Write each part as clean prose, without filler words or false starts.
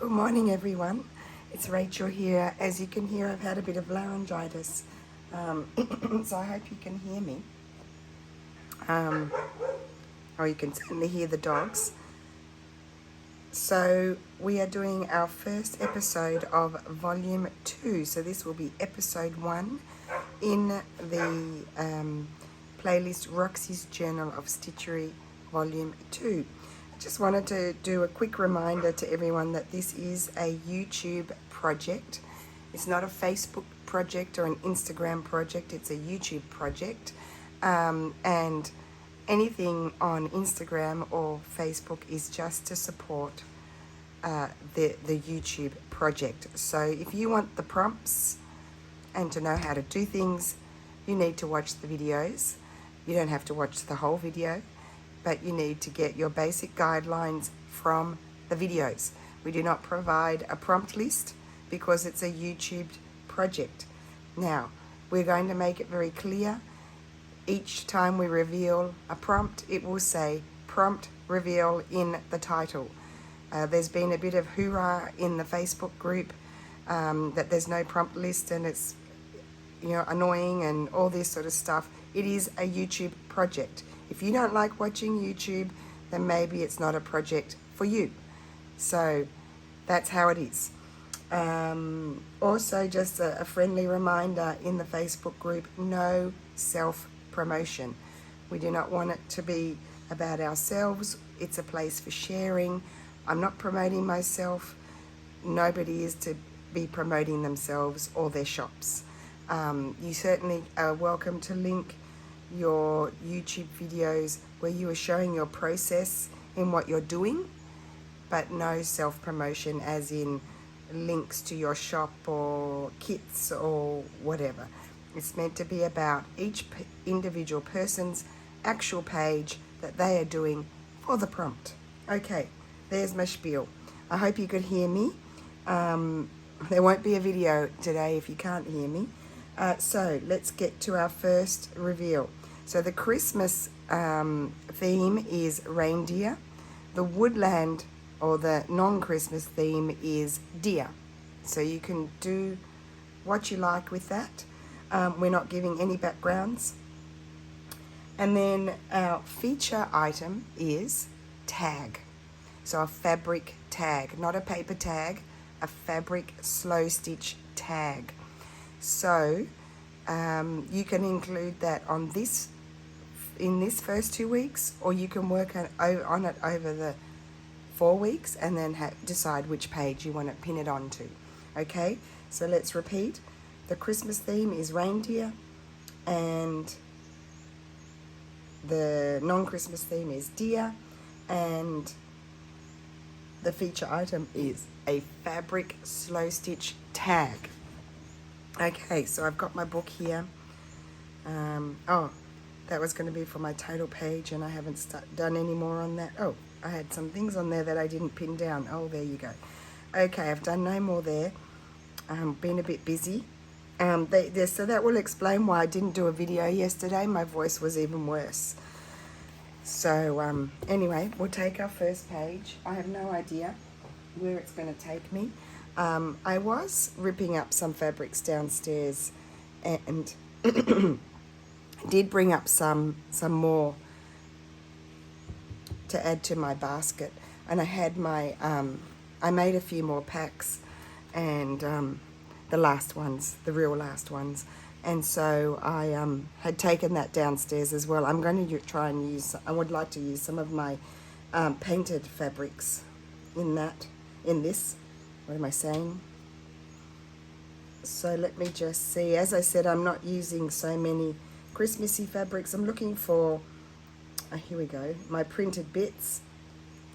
Good morning, everyone. It's Rachel here. As you can hear, I've had a bit of laryngitis, so I hope you can hear me. Or you can certainly hear the dogs. So we are doing our first episode of Volume 2. So this will be Episode 1 in the playlist Roxy's Journal of Stitchery Volume 2. Just wanted to do a quick reminder to everyone that this is a YouTube project. It's not a Facebook project or an Instagram project, it's a YouTube project. And anything on Instagram or Facebook is just to support the YouTube project. So if you want the prompts and to know how to do things, you need to watch the videos. You don't have to watch the whole video, but you need to get your basic guidelines from the videos. We do not provide a prompt list because it's a YouTube project. Now, we're going to make it very clear. Each time we reveal a prompt, it will say prompt reveal in the title. There's been a bit of hoorah in the Facebook group that there's no prompt list and it's annoying and all this sort of stuff. It is a YouTube project. If you don't like watching YouTube, then maybe it's not a project for you. So that's how it is. Also, just a friendly reminder in the Facebook group, no self-promotion. We do not want it to be about ourselves. It's a place for sharing. I'm not promoting myself. Nobody is to be promoting themselves or their shops. You certainly are welcome to link your YouTube videos where you are showing your process in what you're doing, but no self-promotion as in links to your shop or kits or whatever. It's meant to be about each individual person's actual page that they are doing for the prompt. Okay, there's my spiel. I hope you could hear me. There won't be a video today if you can't hear me. So let's get to our first reveal. So the Christmas theme is reindeer. The woodland or the non-Christmas theme is deer. So you can do what you like with that. We're not giving any backgrounds. And then our feature item is tag. So a fabric tag, not a paper tag, a fabric slow stitch tag. So you can include that in this first 2 weeks, or you can work on it over the 4 weeks and then decide which page you want to pin it onto. Okay, so let's repeat. The Christmas theme is reindeer and the non-Christmas theme is deer, and the feature item is a fabric slow stitch tag. Okay, so I've got my book here. That was going to be for my title page, and I haven't done any more on that. Oh, I had some things on there that I didn't pin down. Oh, there you go. Okay, I've done no more there. Been a bit busy. So that will explain why I didn't do a video yesterday. My voice was even worse. So anyway, we'll take our first page. I have no idea where it's going to take me. I was ripping up some fabrics downstairs and did bring up some more to add to my basket. And I had my, I made a few more packs and the last ones, the real last ones. And so I had taken that downstairs as well. I'm going to try and I would like to use some of my painted fabrics in this. What am I saying? So let me just see. As I said, I'm not using so many Christmassy fabrics. I'm looking for, here we go, my printed bits.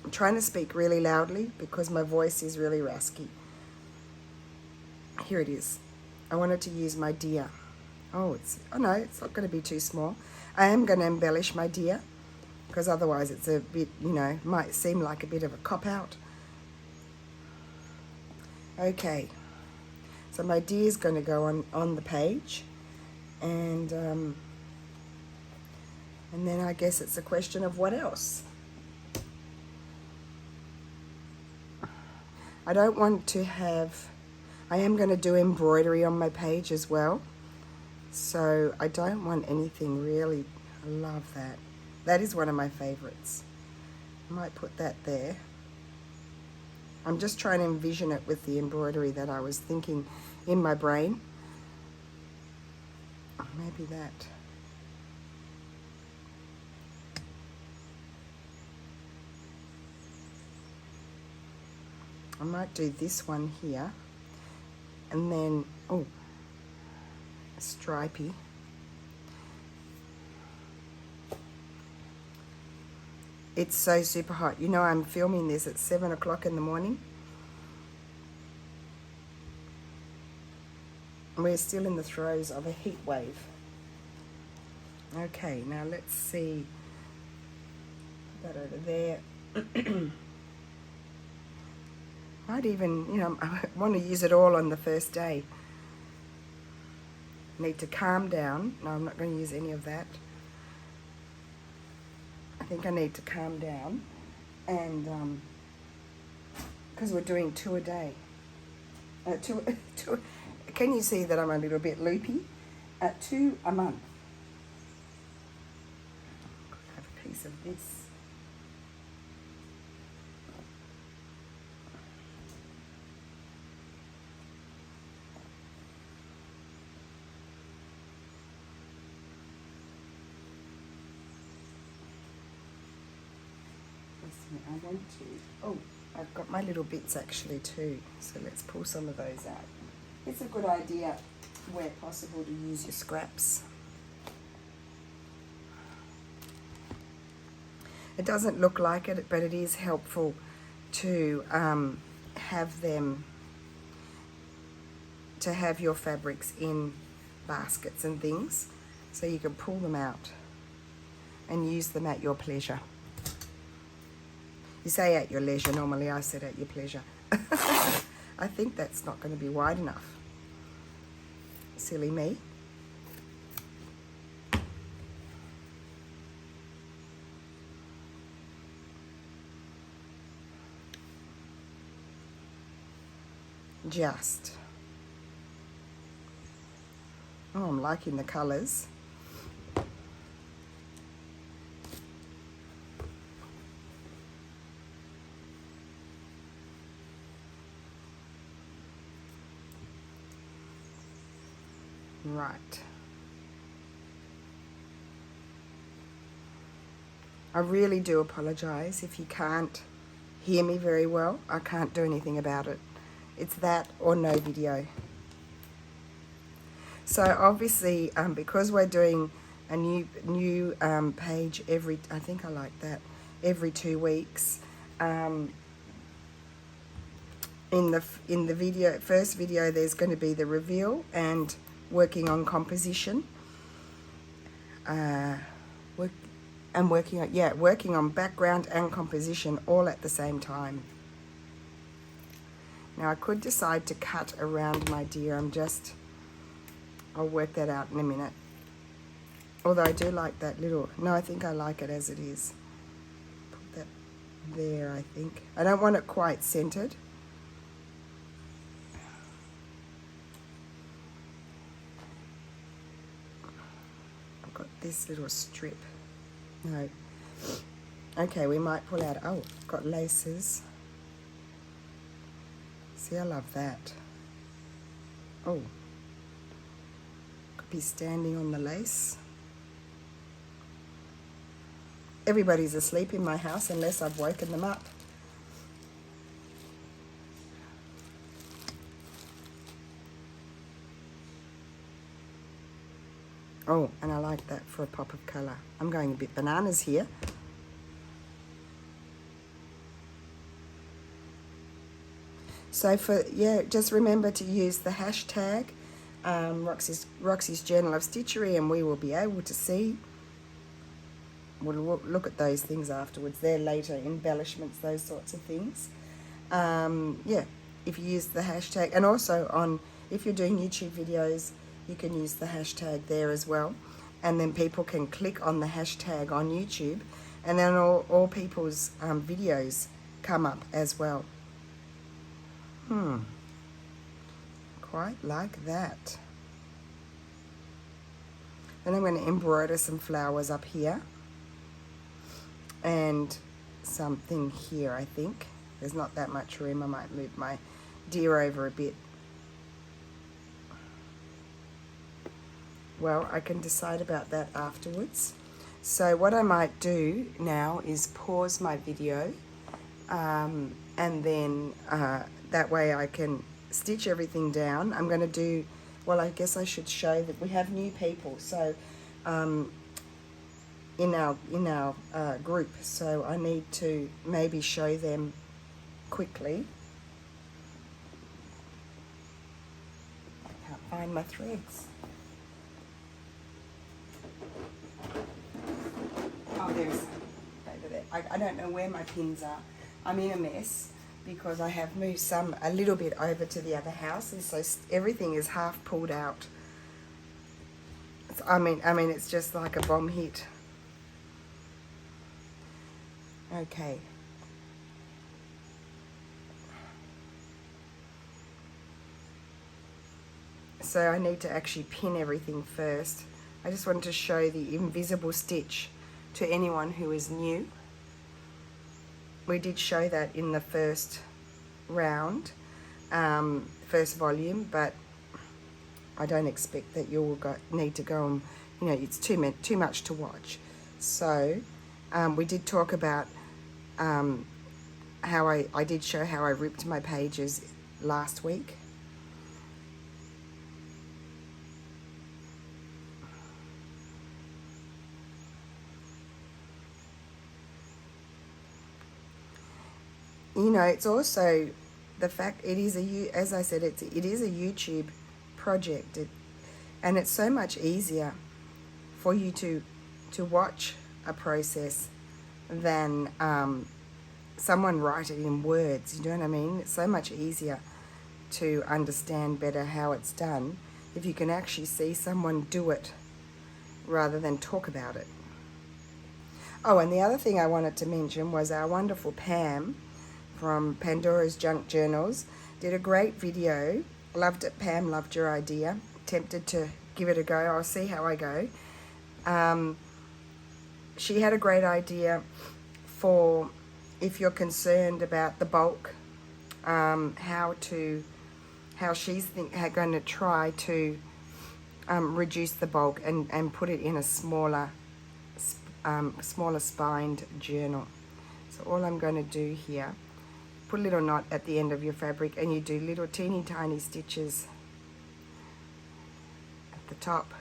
I'm trying to speak really loudly because my voice is really raspy. Here it is. I wanted to use my deer. Oh no, it's not going to be too small. I am going to embellish my deer because otherwise it's a bit, might seem like a bit of a cop-out. Okay, so my deer is going to go on the page, and then I guess it's a question of what else. I don't want to have, I am going to do embroidery on my page as well. So I don't want anything really, I love that. That is one of my favorites. I might put that there. I'm just trying to envision it with the embroidery that I was thinking in my brain. Maybe that. I might do this one here. And then, oh, stripy. It's so super hot. You know, I'm filming this at 7 o'clock in the morning. We're still in the throes of a heat wave. Okay, now let's see. Put that over there. Might even, you know, I want to use it all on the first day. Need to calm down. No, I'm not going to use any of that. I think I need to calm down, and because we're doing 2 a day. Two, can you see that I'm a little bit loopy? 2 a month. Have a piece of this. I want to, oh, I've got my little bits actually too, so let's pull some of those out. It's a good idea, where possible, to use your scraps. It doesn't look like it, but it is helpful to have them, to have your fabrics in baskets and things, so you can pull them out and use them at your pleasure. You say at your leisure, normally I said at your pleasure. I think that's not going to be wide enough. Silly me. Just. Oh, I'm liking the colours. Right. I really do apologise if you can't hear me very well. I can't do anything about it. It's that or no video. So obviously, because we're doing a new page every, I think I like that, every 2 weeks. In the video, first video, there's going to be the reveal and working on composition. Working on background and composition all at the same time. Now I could decide to cut around my deer. I'll work that out in a minute. Although I do like that little, no, I think I like it as it is. Put that there, I think. I don't want it quite centered. I've got this little strip. No. Okay, we might pull out, oh, got laces. See, I love that. Oh. Could be standing on the lace. Everybody's asleep in my house unless I've woken them up. Oh, and I like that for a pop of colour. I'm going a bit bananas here. So just remember to use the hashtag Roxy's Journal of Stitchery, and we will be able to see. We'll look at those things afterwards. They're later embellishments, those sorts of things. If you use the hashtag, and also if you're doing YouTube videos, you can use the hashtag there as well, and then people can click on the hashtag on YouTube, and then all people's videos come up as well. Quite like that. Then I'm going to embroider some flowers up here and something here. I think there's not that much room. I might move my deer over a bit. Well, I can decide about that afterwards. So what I might do now is pause my video, and then that way I can stitch everything down. I'm going to do, well, I guess I should show that we have new people, so in our group, so I need to maybe show them quickly. I can't find my threads. Oh, there's over there. I don't know where my pins are. I'm in a mess because I have moved some a little bit over to the other house, and so everything is half pulled out. I mean, it's just like a bomb hit. Okay. So I need to actually pin everything first. I just wanted to show the invisible stitch to anyone who is new. We did show that in the first round, first volume, but I don't expect that you'll need to go and, you know, it's too much to watch. So we did talk about how I did show how I ripped my pages last week. You know, it's also the fact it is as I said, it is a YouTube project, and it's so much easier for you to watch a process than someone write it in words. You know what I mean? It's so much easier to understand better how it's done if you can actually see someone do it rather than talk about it. Oh, and the other thing I wanted to mention was our wonderful Pam from Pandora's Junk Journals did a great video. Loved it, Pam, loved your idea. Tempted to give it a go. I'll see how I go. She had a great idea for if you're concerned about the bulk, how she's going to try to reduce the bulk and put it in a smaller spined journal. So all I'm going to do here, put a little knot at the end of your fabric, and you do little teeny tiny stitches at the top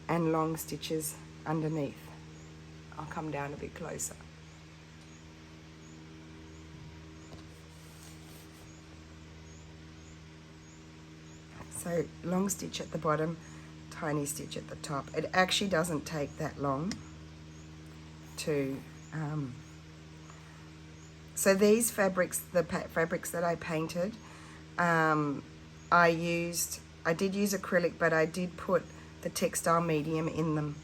and long stitches underneath. I'll come down a bit closer. So long stitch at the bottom, tiny stitch at the top. It actually doesn't take that long to so these fabrics, the fabrics that I painted, I did use acrylic, but I did put the textile medium in them,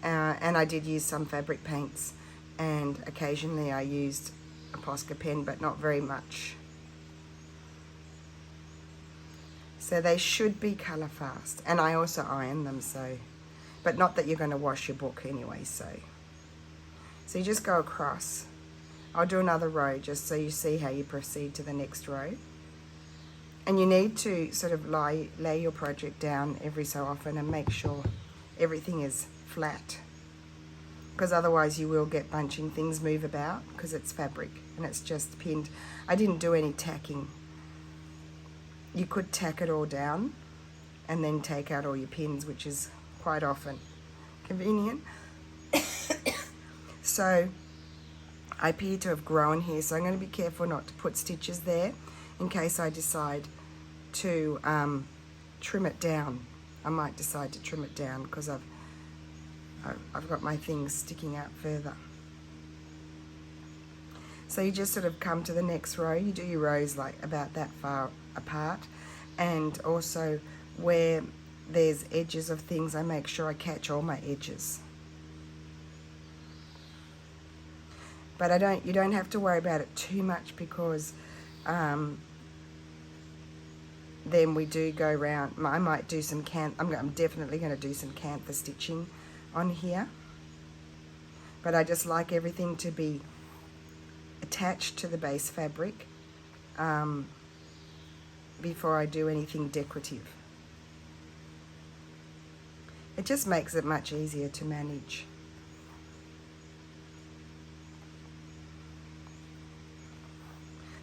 and I did use some fabric paints, and occasionally I used a Posca pen, but not very much. So they should be colour fast, and I also iron them, so, but not that you're going to wash your book anyway. So you just go across. I'll do another row just so you see how you proceed to the next row. And you need to sort of lay your project down every so often and make sure everything is flat, because otherwise you will get bunching. Things move about because it's fabric and it's just pinned. I didn't do any tacking. You could tack it all down and then take out all your pins, which is quite often convenient. So I appear to have grown here, so I'm going to be careful not to put stitches there in case I decide to trim it down. I might decide to trim it down because I've got my things sticking out further. So you just sort of come to the next row. You do your rows like about that far apart, and also where there's edges of things, I make sure I catch all my edges. But you don't have to worry about it too much, because then we do go around. I might do some I'm definitely going to do some canthus stitching on here, but I just like everything to be attached to the base fabric before I do anything decorative. It just makes it much easier to manage.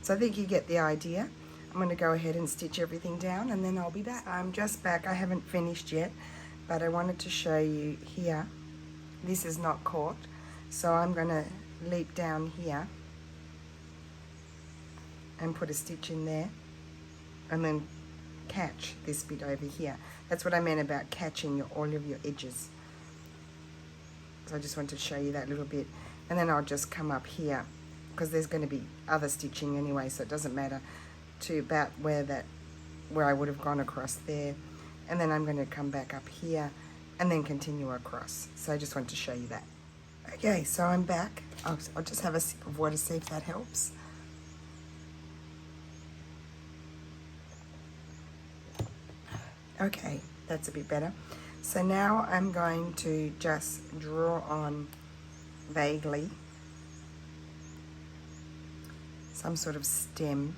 So I think you get the idea. I'm going to go ahead and stitch everything down, and then I'll be back. I'm just back. I haven't finished yet, but I wanted to show you here. This is not caught, so I'm going to leap down here and put a stitch in there, and then catch this bit over here. That's what I meant about catching all of your edges. So I just want to show you that little bit, and then I'll just come up here, because there's going to be other stitching anyway, so it doesn't matter to about where I would have gone across there. And then I'm going to come back up here and then continue across. So I just want to show you that. Okay, so I'm back. I'll just have a sip of water, see if that helps. Okay, that's a bit better. So now I'm going to just draw on vaguely some sort of stem.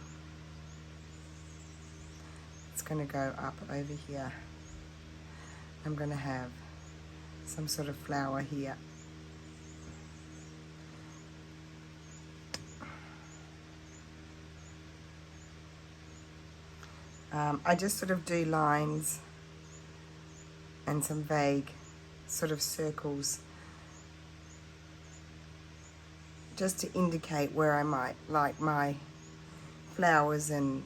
It's going to go up over here. I'm going to have some sort of flower here. I just sort of do lines and some vague sort of circles, just to indicate where I might like my flowers and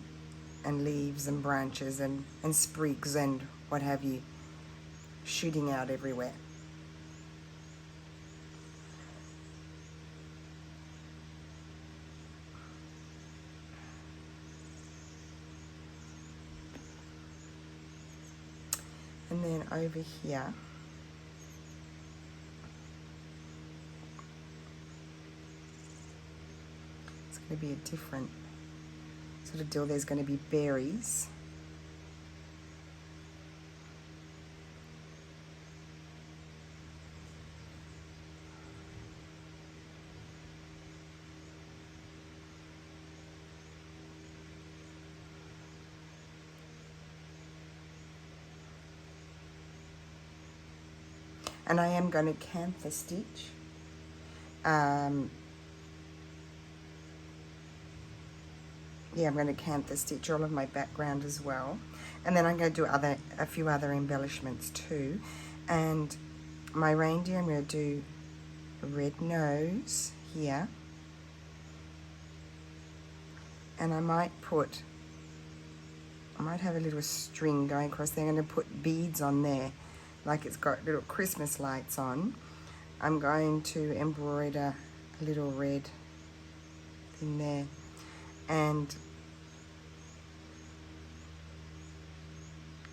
leaves and branches and sprigs and what have you shooting out everywhere. And then over here, it's going to be a different sort of deal. There's going to be berries. And I am going to canthus stitch. Yeah, I'm going to canthus stitch all of my background as well. And then I'm going to do a few other embellishments too. And my reindeer, I'm going to do a red nose here. And I might have a little string going across there. I'm going to put beads on there, like it's got little Christmas lights on. I'm going to embroider a little red thing there. And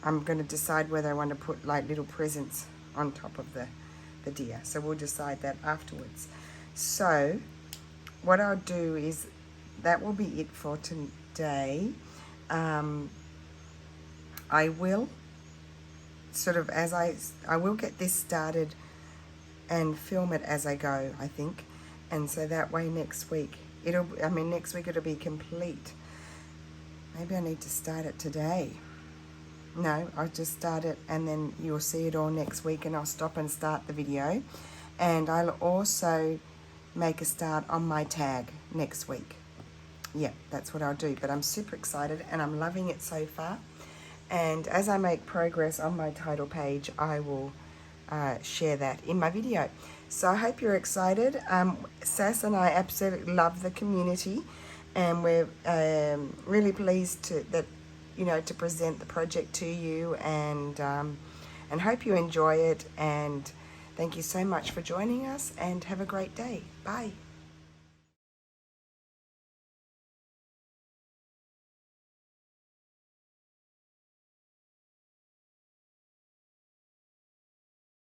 I'm going to decide whether I want to put like little presents on top of the deer. So we'll decide that afterwards. So what I'll do is, that will be it for today. I will sort of, I will get this started and film it as I go, I think. And so that way next week, next week it'll be complete. Maybe I need to start it today. No, I'll just start it and then you'll see it all next week, and I'll stop and start the video. And I'll also make a start on my tag next week. Yeah, that's what I'll do. But I'm super excited and I'm loving it so far. And as I make progress on my title page, I will share that in my video. So I hope you're excited. Sass and I absolutely love the community, and we're really pleased to present the project to you, and hope you enjoy it. And thank you so much for joining us, and have a great day. Bye.